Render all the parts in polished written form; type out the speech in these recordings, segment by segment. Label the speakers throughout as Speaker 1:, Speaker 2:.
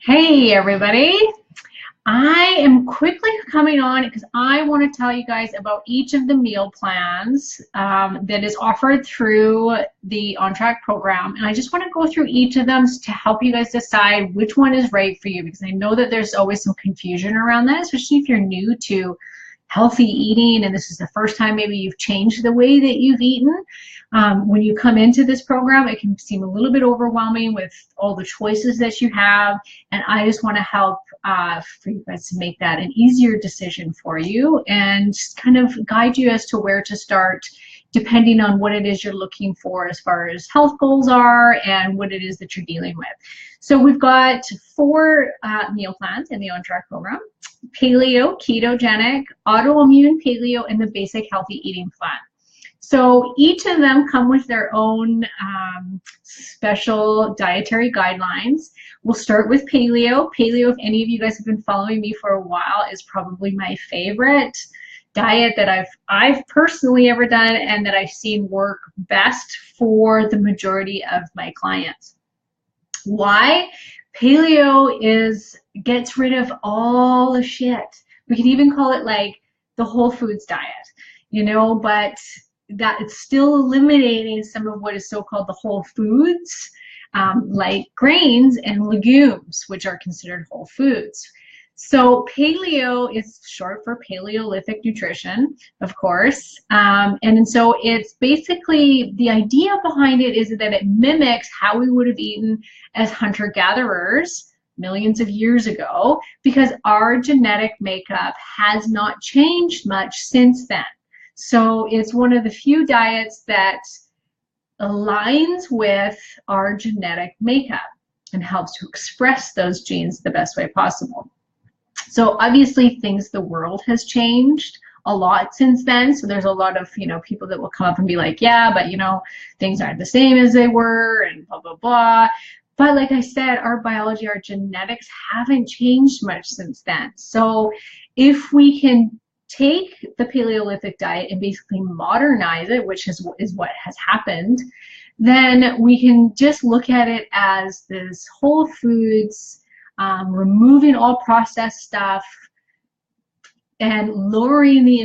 Speaker 1: Hey everybody, I am quickly coming on because I want to tell you guys about each of the meal plans that is offered through the On Track program, and I just want to go through each of them to help you guys decide which one is right for you, because I know that there's always some confusion around that, especially if you're new to healthy eating and this is the first time maybe you've changed the way that you've eaten. When you come into this program, it can seem a little bit overwhelming with all the choices that you have, and I just want to help for you guys to make that an easier decision for you and kind of guide you as to where to start depending on what it is you're looking for as far as health goals are and what it is that you're dealing with. So we've got 4 meal plans in the On Track program: Paleo, Ketogenic, Autoimmune, Paleo, and the Basic Healthy Eating Plan. So each of them come with their own special dietary guidelines. We'll start with Paleo. Paleo, if any of you guys have been following me for a while, is probably my favorite diet that I've personally ever done and that I've seen work best for the majority of my clients. Why? Paleo gets rid of all the shit. We could even call it like the whole foods diet, but that it's still eliminating some of what is so-called the whole foods, like grains and legumes, which are considered whole foods. So Paleo is short for Paleolithic nutrition, of course. And so it's basically, the idea behind it is that it mimics how we would have eaten as hunter-gatherers millions of years ago, because our genetic makeup has not changed much since then. So it's one of the few diets that aligns with our genetic makeup and helps to express those genes the best way possible. So obviously the world has changed a lot since then. So there's a lot of, people that will come up and be like, yeah, but things aren't the same as they were and blah, blah, blah. But like I said, our biology, our genetics haven't changed much since then. So if we can take the Paleolithic diet and basically modernize it, which is what has happened, then we can just look at it as this whole foods, removing all processed stuff and lowering the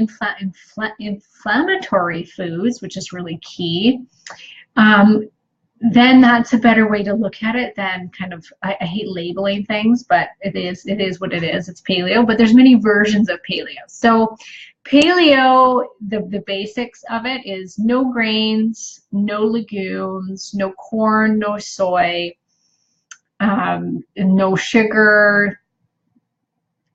Speaker 1: inflammatory foods, which is really key. Then that's a better way to look at it than kind of, I hate labeling things, but it is what it is. It's paleo, but there's many versions of paleo. So paleo, the basics of it is no grains, no legumes, no corn, no soy, no sugar.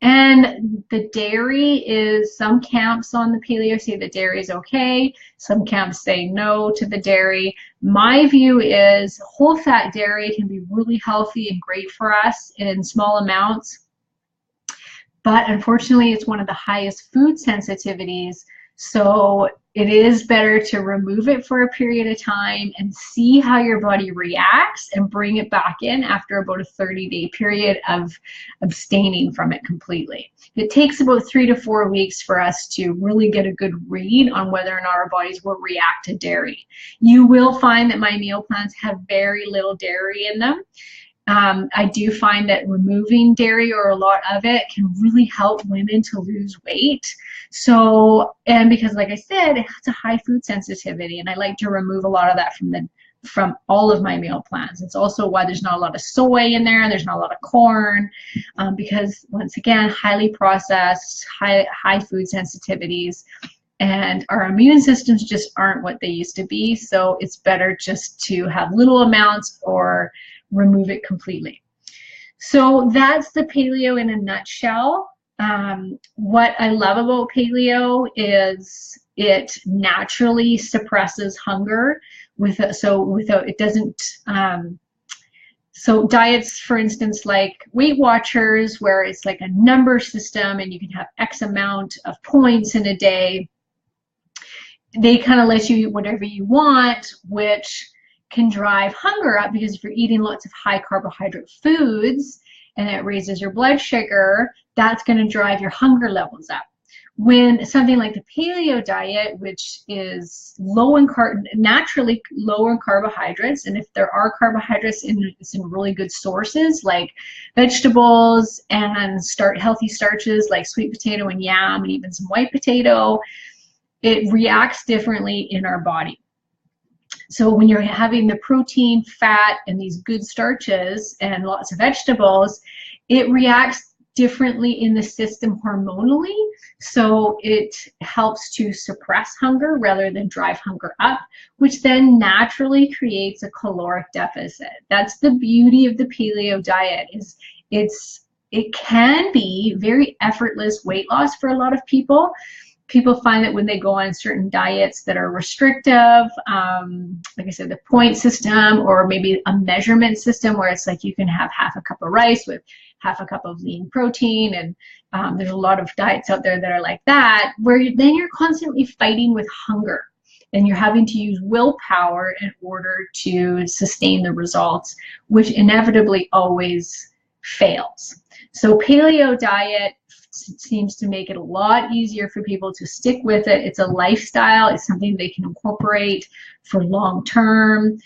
Speaker 1: And the dairy is, some camps on the paleo say that dairy is okay. Some camps say no to the dairy. My view is whole fat dairy can be really healthy and great for us in small amounts. But unfortunately, it's one of the highest food sensitivities. So it is better to remove it for a period of time and see how your body reacts and bring it back in after about a 30-day period of abstaining from it completely. It takes about 3 to 4 weeks for us to really get a good read on whether or not our bodies will react to dairy. You will find that my meal plans have very little dairy in them. I do find that removing dairy or a lot of it can really help women to lose weight. So, and because like I said, it has a high food sensitivity, and I like to remove a lot of that from all of my meal plans. It's also why there's not a lot of soy in there, and there's not a lot of corn, because once again, highly processed, high food sensitivities, and our immune systems just aren't what they used to be. So it's better just to have little amounts or remove it completely. So that's the paleo in a nutshell. What I love about paleo is it naturally suppresses hunger so diets, for instance, like Weight Watchers, where it's like a number system and you can have X amount of points in a day, they kind of let you eat whatever you want, which can drive hunger up, because if you're eating lots of high carbohydrate foods and it raises your blood sugar, that's going to drive your hunger levels up. when something like the paleo diet, which is naturally low in carbohydrates, and if there are carbohydrates it's in really good sources like vegetables and healthy starches like sweet potato and yam and even some white potato, it reacts differently in our body. So when you're having the protein, fat, and these good starches and lots of vegetables, it reacts differently in the system hormonally. So it helps to suppress hunger rather than drive hunger up, which then naturally creates a caloric deficit. That's the beauty of the paleo diet, is it can be very effortless weight loss for a lot of people. People find that when they go on certain diets that are restrictive, like I said, the point system, or maybe a measurement system where it's like you can have half a cup of rice with half a cup of lean protein, and there's a lot of diets out there that are like that, where then you're constantly fighting with hunger and you're having to use willpower in order to sustain the results, which inevitably always fails. So paleo diet seems to make it a lot easier for people to stick with it. It's a lifestyle. It's something they can incorporate for long term.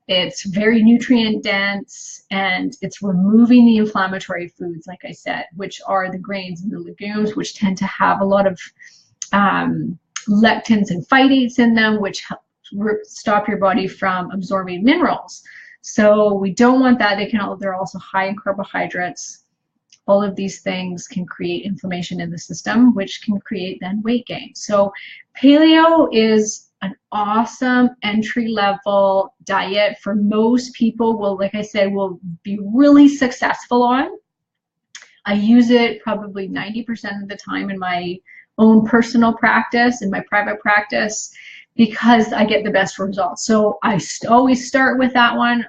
Speaker 1: It's very nutrient dense, and it's removing the inflammatory foods, like I said, which are the grains and the legumes, which tend to have a lot of lectins and phytates in them, which help stop your body from absorbing minerals. So we don't want that. They're also high in carbohydrates. All of these things can create inflammation in the system, which can create then weight gain. So paleo is an awesome entry-level diet for most people. Like I said, will be really successful on. I use it probably 90% of the time in my own personal practice, in my private practice, because I get the best results. So I always start with that one,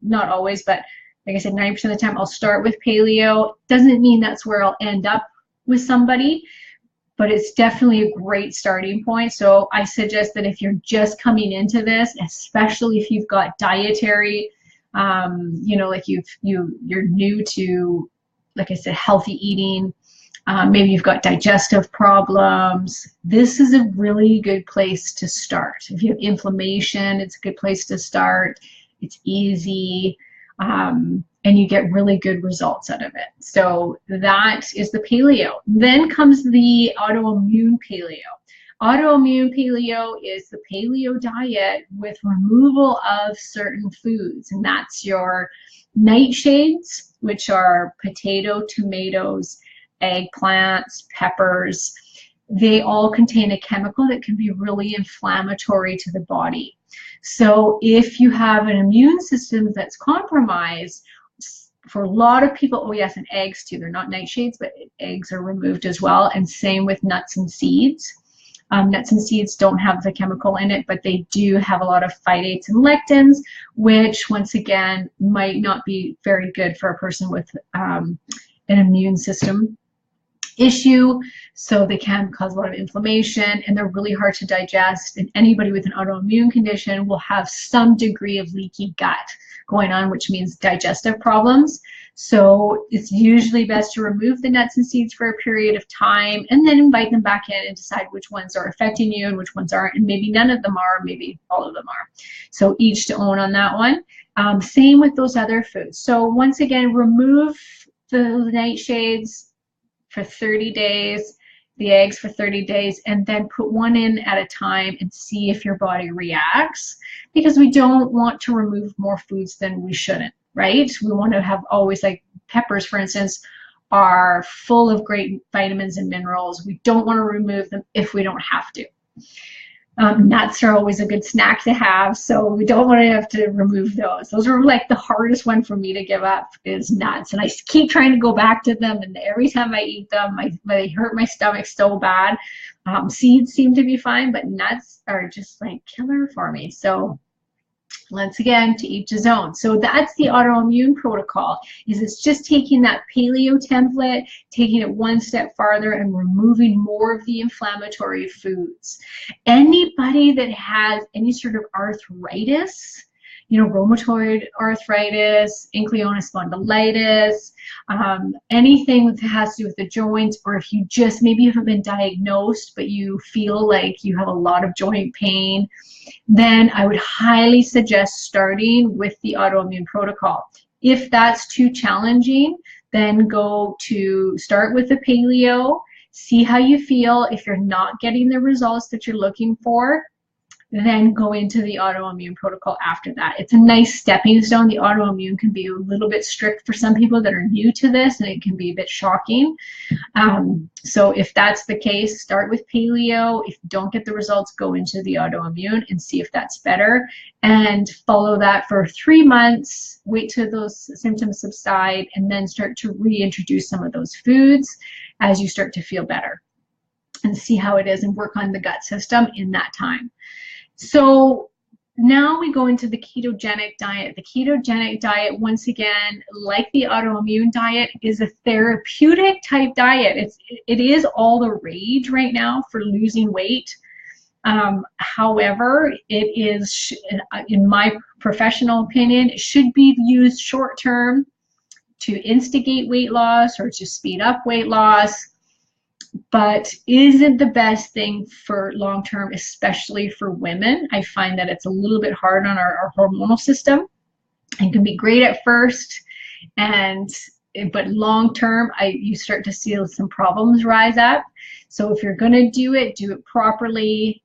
Speaker 1: not always, but like I said, 90% of the time I'll start with paleo. Doesn't mean that's where I'll end up with somebody, but it's definitely a great starting point. So I suggest that if you're just coming into this, especially if you've got dietary, like you're new to, like I said, healthy eating, maybe you've got digestive problems, this is a really good place to start. If you have inflammation, it's a good place to start. It's easy. And you get really good results out of it. So that is the paleo. Then comes the autoimmune paleo. Autoimmune paleo is the paleo diet with removal of certain foods, and that's your nightshades, which are potato, tomatoes, eggplants, peppers. They all contain a chemical that can be really inflammatory to the body. So if you have an immune system that's compromised, for a lot of people, oh yes, and eggs too, they're not nightshades, but eggs are removed as well, and same with nuts and seeds. Nuts and seeds don't have the chemical in it, but they do have a lot of phytates and lectins, which once again might not be very good for a person with an immune system issue. So they can cause a lot of inflammation, and they're really hard to digest, and anybody with an autoimmune condition will have some degree of leaky gut going on, which means digestive problems. So it's usually best to remove the nuts and seeds for a period of time and then invite them back in and decide which ones are affecting you and which ones aren't, and maybe none of them are, maybe all of them are. So each to own on that one. Same with those other foods. So once again, remove the nightshades for 30 days, the eggs for 30 days, and then put one in at a time and see if your body reacts, because we don't want to remove more foods than we shouldn't, right? We want to have always, like peppers, for instance, are full of great vitamins and minerals. We don't want to remove them if we don't have to. Nuts are always a good snack to have, so we don't want to have to remove those. Those are like the hardest one for me to give up, is nuts. And I keep trying to go back to them, and every time I eat them, they hurt my stomach so bad. Seeds seem to be fine, but nuts are just like killer for me. So once again, to each his own. So that's the autoimmune protocol, is it's just taking that paleo template, taking it one step farther and removing more of the inflammatory foods. Anybody that has any sort of arthritis, rheumatoid arthritis, ankylosing spondylitis, anything that has to do with the joints, or if you just maybe haven't been diagnosed, but you feel like you have a lot of joint pain, then I would highly suggest starting with the autoimmune protocol. If that's too challenging, then start with the paleo, see how you feel. If you're not getting the results that you're looking for, then go into the autoimmune protocol after that. It's a nice stepping stone. The autoimmune can be a little bit strict for some people that are new to this, and it can be a bit shocking. So if that's the case, start with paleo. If you don't get the results, go into the autoimmune and see if that's better, and follow that for 3 months. Wait till those symptoms subside, and then start to reintroduce some of those foods as you start to feel better, and see how it is, and work on the gut system in that time. So now we go into the ketogenic diet. The ketogenic diet, once again, like the autoimmune diet, is a therapeutic type diet. It is all the rage right now for losing weight. However, it is, in my professional opinion, it should be used short term to instigate weight loss or to speed up weight loss, but isn't the best thing for long term, especially for women. I find that it's a little bit hard on our hormonal system, and can be great at first, but long term, you start to see some problems rise up. So if you're going to do it properly,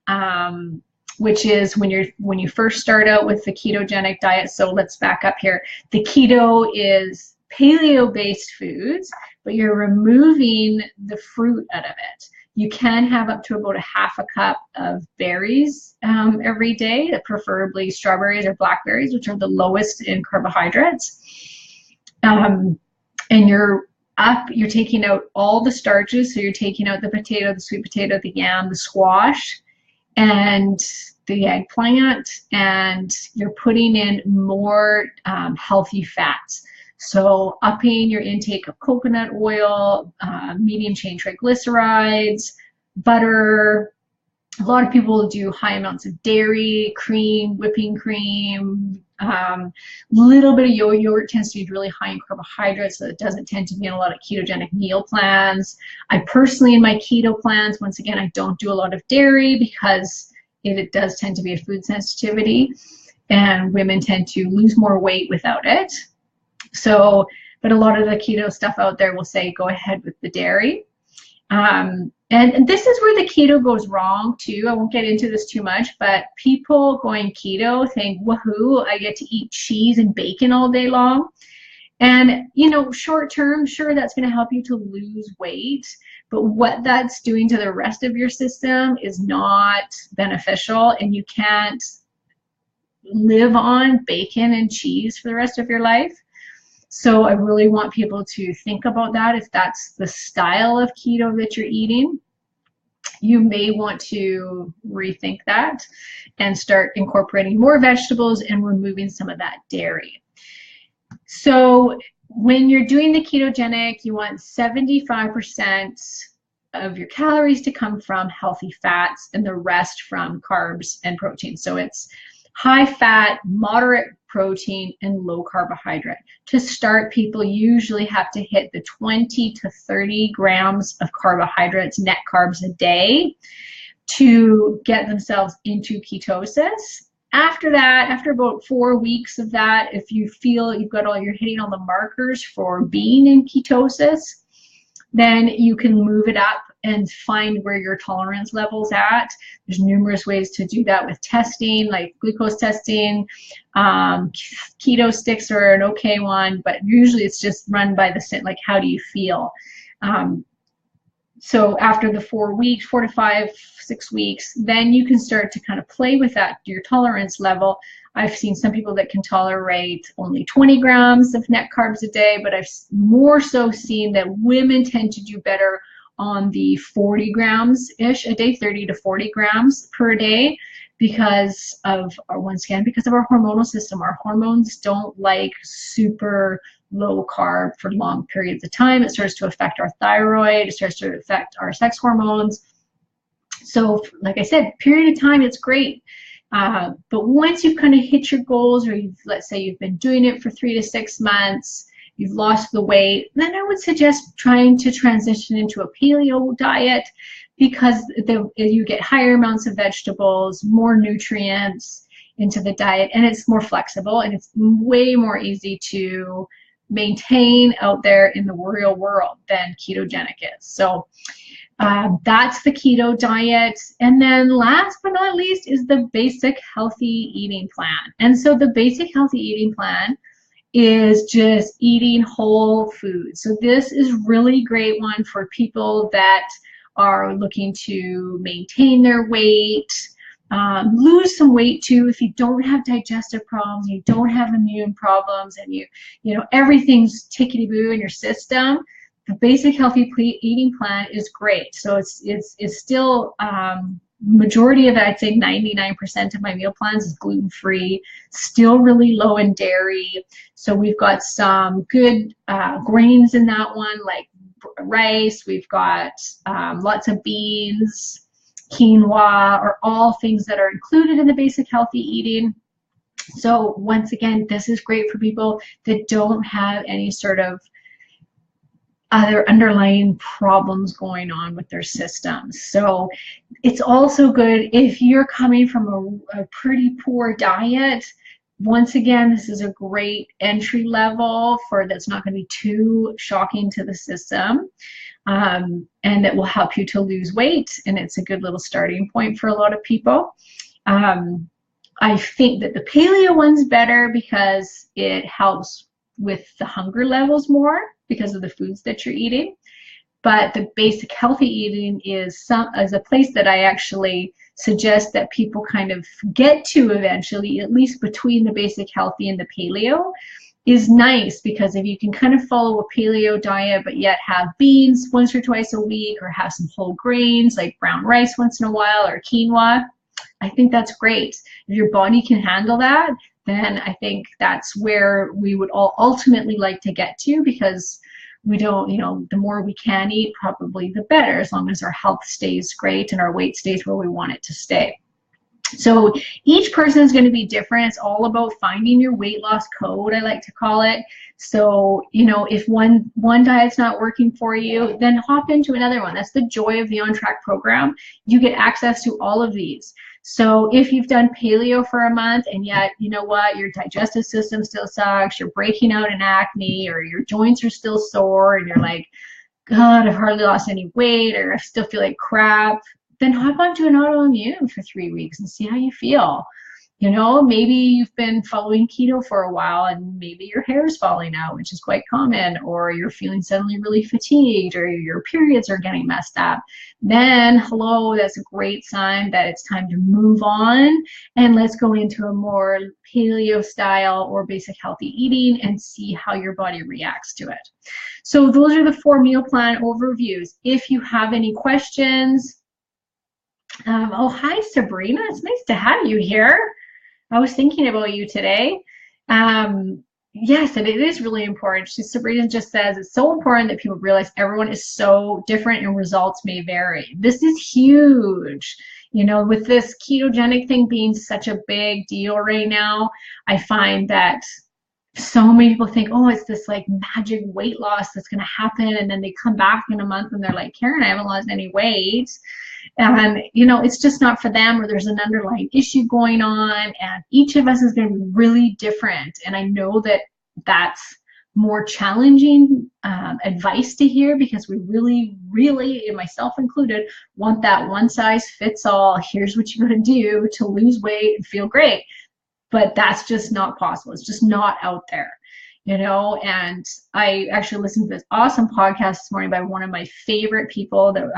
Speaker 1: which is when you first start out with the ketogenic diet. So let's back up here. The keto is paleo-based foods, but you're removing the fruit out of it. You can have up to about a half a cup of berries every day, preferably strawberries or blackberries, which are the lowest in carbohydrates. And you're taking out all the starches. So you're taking out the potato, the sweet potato, the yam, the squash, and the eggplant, and you're putting in more healthy fats. So upping your intake of coconut oil, medium chain triglycerides, butter. A lot of people do high amounts of dairy, cream, whipping cream. Little bit of yogurt tends to be really high in carbohydrates, so it doesn't tend to be in a lot of ketogenic meal plans. I personally, in my keto plans, once again, I don't do a lot of dairy because it does tend to be a food sensitivity, and women tend to lose more weight without it. So, but a lot of the keto stuff out there will say go ahead with the dairy. And this is where the keto goes wrong too. I won't get into this too much, but people going keto think, woohoo, I get to eat cheese and bacon all day long. And, short term, sure, that's going to help you to lose weight, but what that's doing to the rest of your system is not beneficial, and you can't live on bacon and cheese for the rest of your life. So I really want people to think about that. If that's the style of keto that you're eating, you may want to rethink that and start incorporating more vegetables and removing some of that dairy. So when you're doing the ketogenic, you want 75% of your calories to come from healthy fats and the rest from carbs and protein. So it's high fat, moderate protein, and low carbohydrate. To start, people usually have to hit the 20 to 30 grams of carbohydrates, net carbs a day, to get themselves into ketosis. After that, after about 4 weeks of that, if you feel you're hitting all the markers for being in ketosis, then you can move it up and find where your tolerance level's at. There's numerous ways to do that with testing, like glucose testing. Keto sticks are an okay one, but usually it's just run by like, how do you feel? So after the 4 weeks, 4 to 5, 6 weeks, then you can start to kind of play with that, your tolerance level. I've seen some people that can tolerate only 20 grams of net carbs a day, but I've more so seen that women tend to do better on the 40 grams-ish a day, 30 to 40 grams per day, because of our hormonal system. Our hormones don't like super low carb for long periods of time. It starts to affect our thyroid, it starts to affect our sex hormones. So like I said, period of time, it's great. But once you've kind of hit your goals, or let's say you've been doing it for 3 to 6 months, you've lost the weight, then I would suggest trying to transition into a paleo diet, because you get higher amounts of vegetables, more nutrients into the diet, and it's more flexible, and it's way more easy to maintain out there in the real world than ketogenic is. So that's the keto diet. And then last but not least is the basic healthy eating plan. And so the basic healthy eating plan is just eating whole food. So this is really great one for people that are looking to maintain their weight, lose some weight too. If you don't have digestive problems, you don't have immune problems, and you know everything's tickety-boo in your system, the basic healthy eating plan is great. So it's still majority of it, I'd say 99% of my meal plans is gluten-free, still really low in dairy. So we've got some good grains in that one, like rice. We've got lots of beans, quinoa, are all things that are included in the basic healthy eating. So once again, this is great for people that don't have any sort of other underlying problems going on with their systems. So it's also good if you're coming from a pretty poor diet. Once again, this is a great entry level that's not going to be too shocking to the system, and that will help you to lose weight, and it's a good little starting point for a lot of people. I think that the paleo one's better because it helps with the hunger levels more because of the foods that you're eating. But the basic healthy eating is a place that I actually suggest that people kind of get to eventually, at least between the basic healthy and the paleo, is nice, because if you can kind of follow a paleo diet but yet have beans once or twice a week, or have some whole grains like brown rice once in a while, or quinoa, I think that's great. If your body can handle that, then I think that's where we would all ultimately like to get to, because we don't, the more we can eat, probably the better, as long as our health stays great and our weight stays where we want it to stay. So each person is going to be different. It's all about finding your weight loss code, I like to call it. So, if one diet's not working for you, then hop into another one. That's the joy of the On Track program. You get access to all of these. So if you've done paleo for a month and yet, you know what, your digestive system still sucks, you're breaking out in acne, or your joints are still sore, and you're like, God, I've hardly lost any weight, or I still feel like crap, then hop onto an autoimmune for 3 weeks and see how you feel. Maybe you've been following keto for a while and maybe your hair is falling out, which is quite common, or you're feeling suddenly really fatigued, or your periods are getting messed up. Then, hello, that's a great sign that it's time to move on, and let's go into a more paleo style or basic healthy eating and see how your body reacts to it. So those are the 4 meal plan overviews. If you have any questions, oh, hi, Sabrina. It's nice to have you here. I was thinking about you today. Yes, and it is really important. Sabrina just says it's so important that people realize everyone is so different and results may vary. This is huge. With this ketogenic thing being such a big deal right now, I find that so many people think, oh, it's this like magic weight loss that's going to happen, and then they come back in a month and they're like, Karen, I haven't lost any weight. And it's just not for them, or there's an underlying issue going on, and each of us is going to be really different. And I know that that's more challenging advice to hear, because we really, and myself included, want that one size fits all, here's what you're going to do to lose weight and feel great. But that's just not possible. It's just not out there. And I actually listened to this awesome podcast this morning by one of my favorite people, the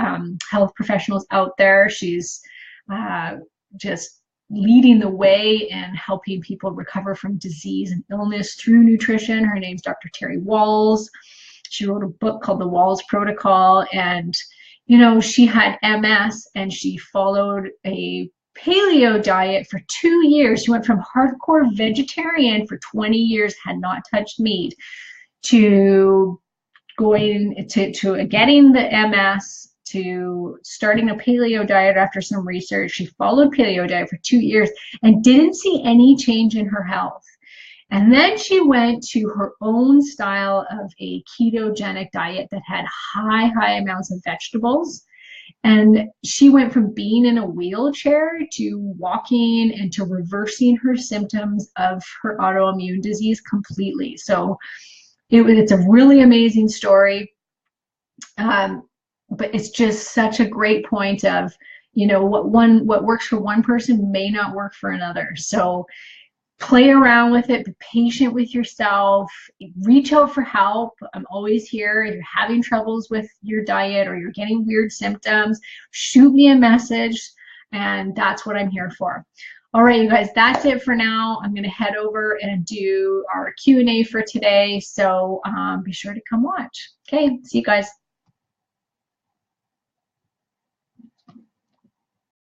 Speaker 1: health professionals out there. She's just leading the way in helping people recover from disease and illness through nutrition. Her name's Dr. Terry Walls. She wrote a book called The Walls Protocol, and she had MS, and she followed a paleo diet for 2 years. She went from hardcore vegetarian for 20 years, had not touched meat, to going to getting the MS, to starting a paleo diet after some research. She followed paleo diet for 2 years and didn't see any change in her health. And then she went to her own style of a ketogenic diet that had high amounts of vegetables. And she went from being in a wheelchair to walking and to reversing her symptoms of her autoimmune disease completely. So it's a really amazing story. But it's just such a great point of, what works for one person may not work for another. So play around with it, be patient with yourself, reach out for help. I'm always here. If you're having troubles with your diet or you're getting weird symptoms, shoot me a message, and that's what I'm here for. All right, you guys, that's it for now. I'm going to head over and do our Q&A for today, so be sure to come watch. Okay, see you guys.